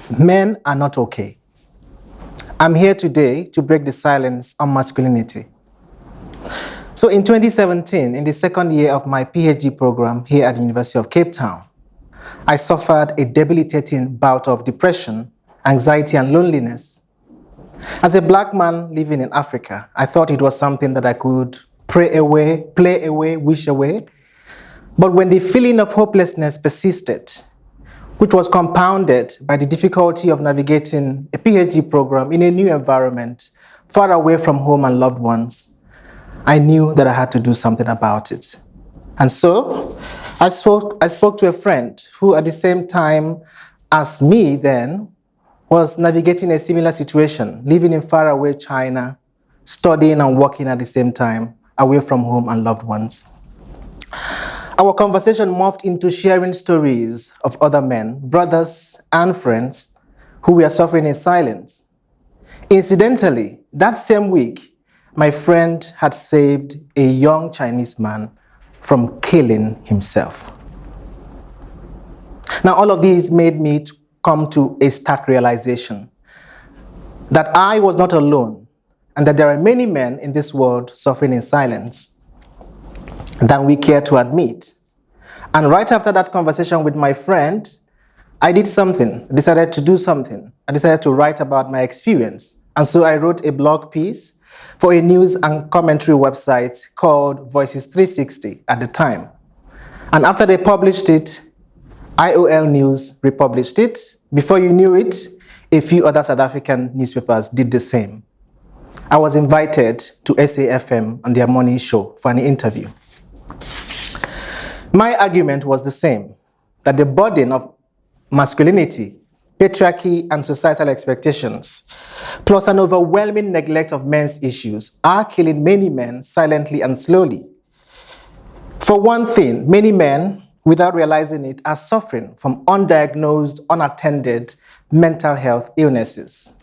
Men are not okay. I'm here today to break the silence on masculinity. So in 2017, in the second year of my PhD program here at the University of Cape Town, I suffered a debilitating bout of depression, anxiety, and loneliness. As a black man living in Africa, I thought it was something that I could pray away, play away, wish away. But when the feeling of hopelessness persisted, which was compounded by the difficulty of navigating a PhD program in a new environment, far away from home and loved ones, I knew that I had to do something about it. And so I spoke to a friend who at the same time as me then was navigating a similar situation, living in faraway China, studying and working at the same time, away from home and loved ones. Our conversation morphed into sharing stories of other men, brothers and friends who were suffering in silence. Incidentally, that same week, my friend had saved a young Chinese man from killing himself. Now, all of these made me to come to a stark realization that I was not alone and that there are many men in this world suffering in silence than we care to admit. And right after that conversation with my friend, I did something, decided to do something. I decided to write about my experience. And so I wrote a blog piece for a news and commentary website called Voices 360 at the time. And after they published it, IOL News republished it. Before you knew it, a few other South African newspapers did the same. I was invited to SAFM on their morning show for an interview. My argument was the same, that the burden of masculinity, patriarchy, and societal expectations, plus an overwhelming neglect of men's issues, are killing many men silently and slowly. For one thing, many men, without realizing it, are suffering from undiagnosed, unattended mental health illnesses.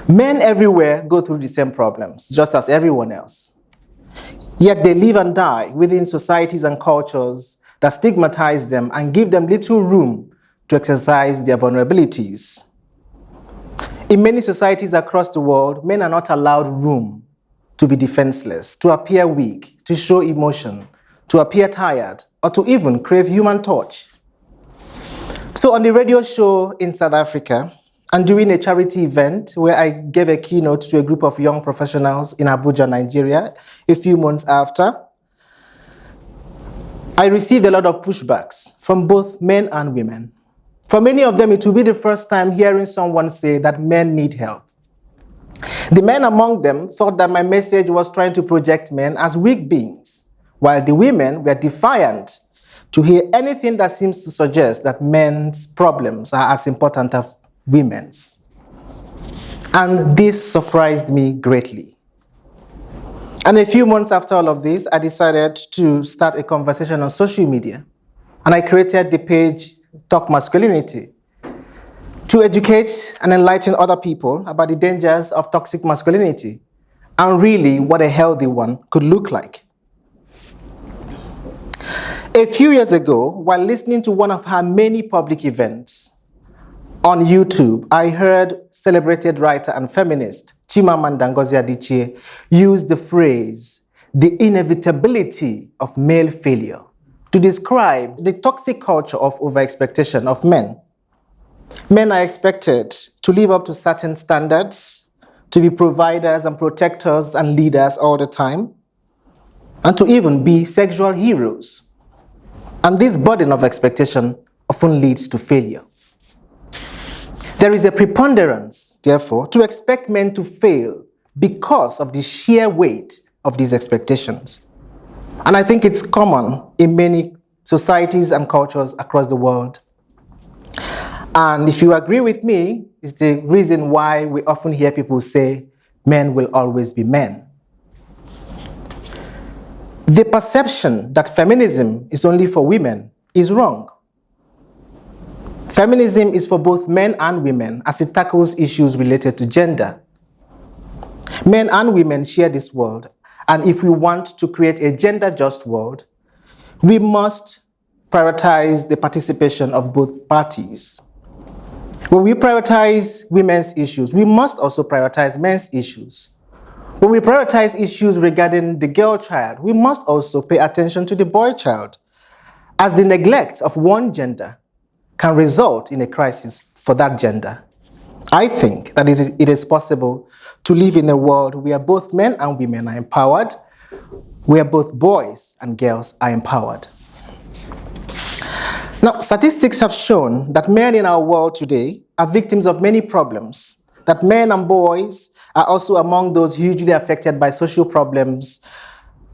Men everywhere go through the same problems, just as everyone else. Yet they live and die within societies and cultures that stigmatize them and give them little room to exercise their vulnerabilities. In many societies across the world, men are not allowed room to be defenseless, to appear weak, to show emotion, to appear tired, or to even crave human touch. So on the radio show in South Africa, and during a charity event where I gave a keynote to a group of young professionals in Abuja, Nigeria, a few months after, I received a lot of pushbacks from both men and women. For many of them, it will be the first time hearing someone say that men need help. The men among them thought that my message was trying to project men as weak beings, while the women were defiant to hear anything that seems to suggest that men's problems are as important as women's. And this surprised me greatly. And a few months after all of this, I decided to start a conversation on social media. And I created the page Talk Masculinity to educate and enlighten other people about the dangers of toxic masculinity and really what a healthy one could look like. A few years ago, while listening to one of her many public events, on YouTube, I heard celebrated writer and feminist Chimamanda Ngozi Adichie use the phrase, the inevitability of male failure, to describe the toxic culture of overexpectation of men. Men are expected to live up to certain standards, to be providers and protectors and leaders all the time, and to even be sexual heroes. And this burden of expectation often leads to failure. There is a preponderance, therefore, to expect men to fail because of the sheer weight of these expectations. And I think it's common in many societies and cultures across the world. And if you agree with me, it's the reason why we often hear people say, men will always be men. The perception that feminism is only for women is wrong. Feminism is for both men and women as it tackles issues related to gender. Men and women share this world, and if we want to create a gender-just world, we must prioritize the participation of both parties. When we prioritize women's issues, we must also prioritize men's issues. When we prioritize issues regarding the girl child, we must also pay attention to the boy child, as the neglect of one gender can result in a crisis for that gender. I think that it is possible to live in a world where both men and women are empowered, where both boys and girls are empowered. Now, statistics have shown that men in our world today are victims of many problems, that men and boys are also among those hugely affected by social problems.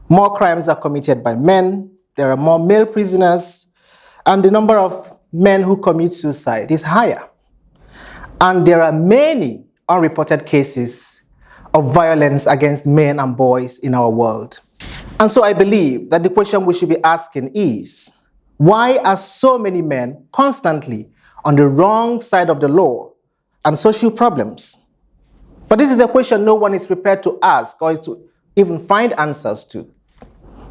More crimes are committed by men, there are more male prisoners, and the number of men who commit suicide is higher. And there are many unreported cases of violence against men and boys in our world. And so I believe that the question we should be asking is, why are so many men constantly on the wrong side of the law and social problems? But this is a question no one is prepared to ask or to even find answers to,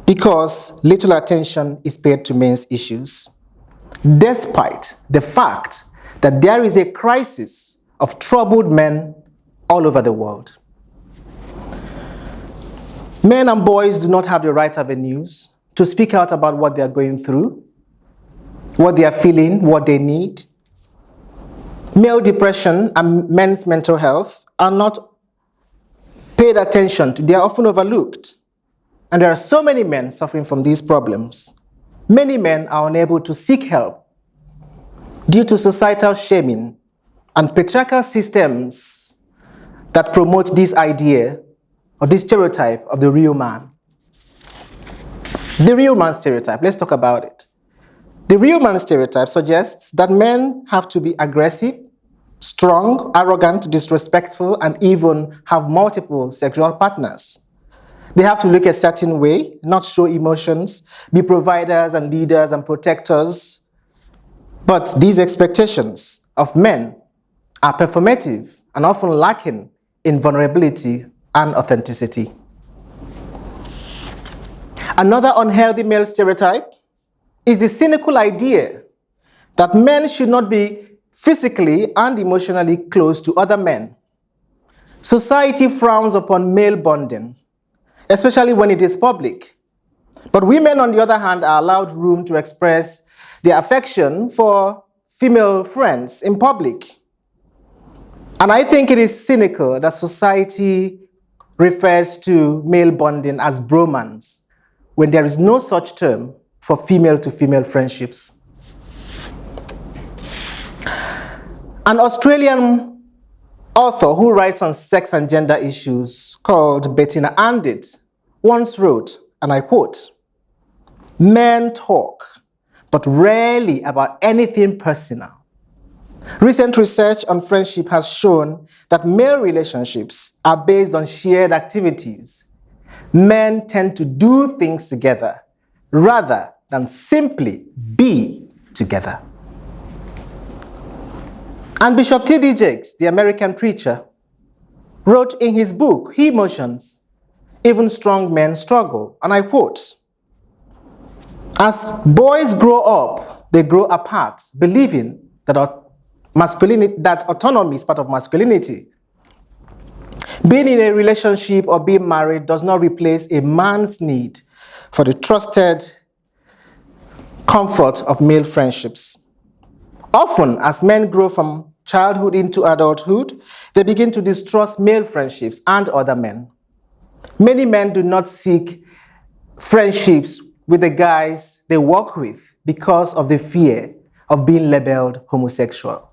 because little attention is paid to men's issues, despite the fact that there is a crisis of troubled men all over the world. Men and boys do not have the right avenues to speak out about what they are going through, what they are feeling, what they need. Male depression and men's mental health are not paid attention to. They are often overlooked. And there are so many men suffering from these problems. Many men are unable to seek help due to societal shaming and patriarchal systems that promote this idea or this stereotype of the real man. The real man stereotype, let's talk about it. The real man stereotype suggests that men have to be aggressive, strong, arrogant, disrespectful, and even have multiple sexual partners. They have to look a certain way, not show emotions, be providers and leaders and protectors. But these expectations of men are performative and often lacking in vulnerability and authenticity. Another unhealthy male stereotype is the cynical idea that men should not be physically and emotionally close to other men. Society frowns upon male bonding, especially when it is public. But women, on the other hand, are allowed room to express their affection for female friends in public. And I think it is cynical that society refers to male bonding as bromance when there is no such term for female-to-female friendships. An Australian author who writes on sex and gender issues called Bettina Andit once wrote, and I quote, "Men talk, but rarely about anything personal. Recent research on friendship has shown that male relationships are based on shared activities. Men tend to do things together rather than simply be together." And Bishop T.D. Jakes, the American preacher, wrote in his book, Emotions, Even Strong Men Struggle, and I quote, "As boys grow up, they grow apart, believing that autonomy is part of masculinity. Being in a relationship or being married does not replace a man's need for the trusted comfort of male friendships. Often, as men grow from childhood into adulthood, they begin to distrust male friendships and other men. Many men do not seek friendships with the guys they work with because of the fear of being labeled homosexual."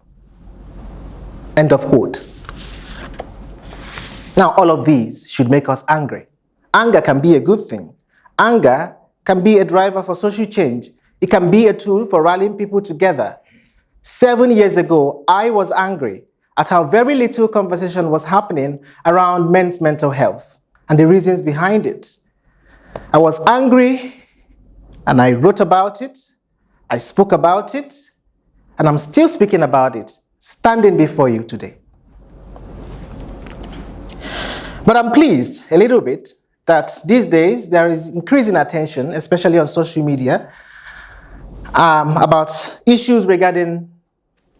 End of quote. Now, all of these should make us angry. Anger can be a good thing. Anger can be a driver for social change. It can be a tool for rallying people together. 7 years ago, I was angry at how very little conversation was happening around men's mental health and the reasons behind it. I was angry and I wrote about it, I spoke about it, and I'm still speaking about it, standing before you today. But I'm pleased a little bit that these days there is increasing attention, especially on social media, about issues regarding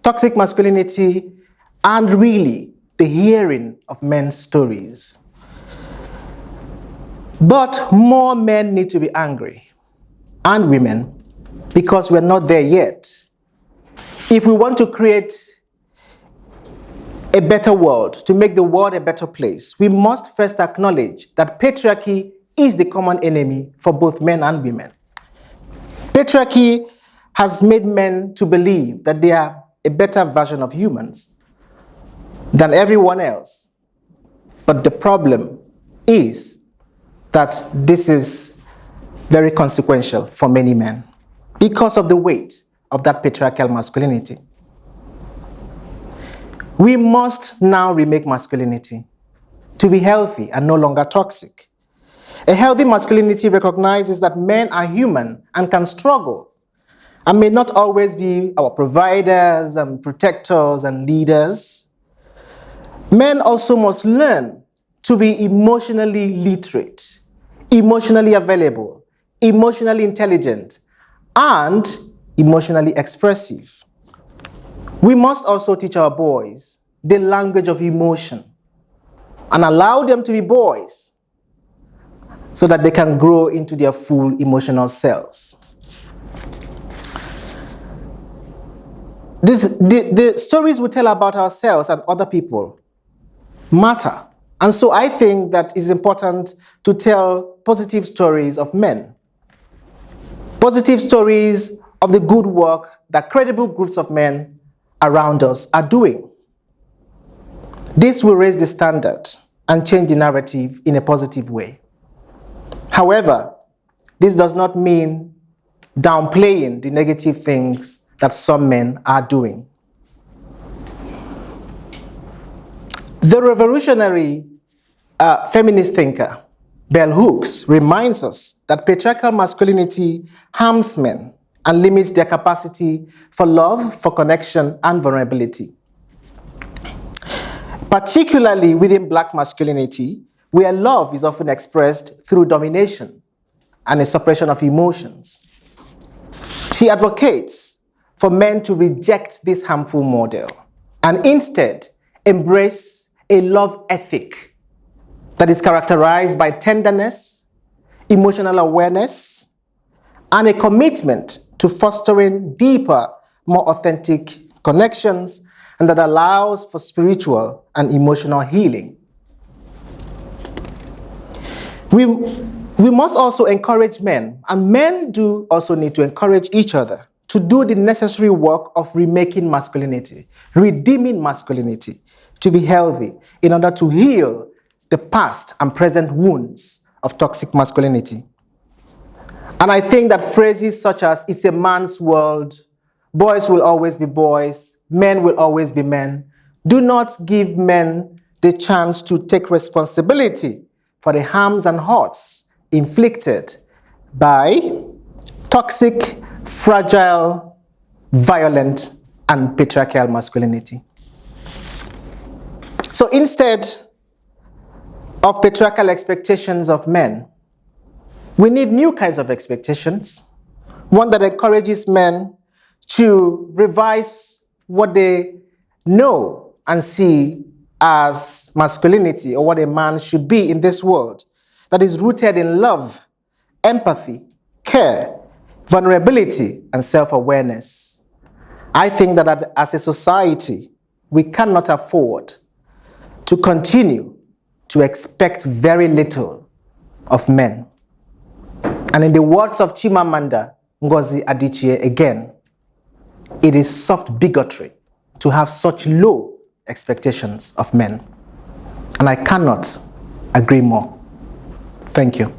toxic masculinity, and really the hearing of men's stories. But more men need to be angry, and women, because we're not there yet. If we want to create a better world, to make the world a better place, we must first acknowledge that patriarchy is the common enemy for both men and women. Patriarchy has made men to believe that they are a better version of humans than everyone else. But the problem is that this is very consequential for many men because of the weight of that patriarchal masculinity. We must now remake masculinity to be healthy and no longer toxic. A healthy masculinity recognizes that men are human and can struggle and may not always be our providers and protectors and leaders. Men also must learn to be emotionally literate, emotionally available, emotionally intelligent, and emotionally expressive. We must also teach our boys the language of emotion and allow them to be boys so that they can grow into their full emotional selves. The stories we tell about ourselves and other people matter. And so I think that it's important to tell positive stories of men. Positive stories of the good work that credible groups of men around us are doing. This will raise the standard and change the narrative in a positive way. However, this does not mean downplaying the negative things that some men are doing. The revolutionary feminist thinker, Bell Hooks, reminds us that patriarchal masculinity harms men and limits their capacity for love, for connection, and vulnerability. Particularly within Black masculinity, where love is often expressed through domination and a suppression of emotions. She advocates for men to reject this harmful model and instead embrace a love ethic that is characterized by tenderness, emotional awareness, and a commitment to fostering deeper, more authentic connections, and that allows for spiritual and emotional healing. We must also encourage men, and men do also need to encourage each other to do the necessary work of remaking masculinity, redeeming masculinity, to be healthy in order to heal the past and present wounds of toxic masculinity. And I think that phrases such as, it's a man's world, boys will always be boys, men will always be men, do not give men the chance to take responsibility for the harms and hurts inflicted by toxic, fragile, violent, and patriarchal masculinity. So instead of patriarchal expectations of men, we need new kinds of expectations, one that encourages men to revise what they know and see as masculinity or what a man should be in this world, that is rooted in love, empathy, care, vulnerability, and self-awareness. I think that as a society, we cannot afford to continue to expect very little of men. And in the words of Chimamanda Ngozi Adichie again, it is soft bigotry to have such low expectations of men. And I cannot agree more. Thank you.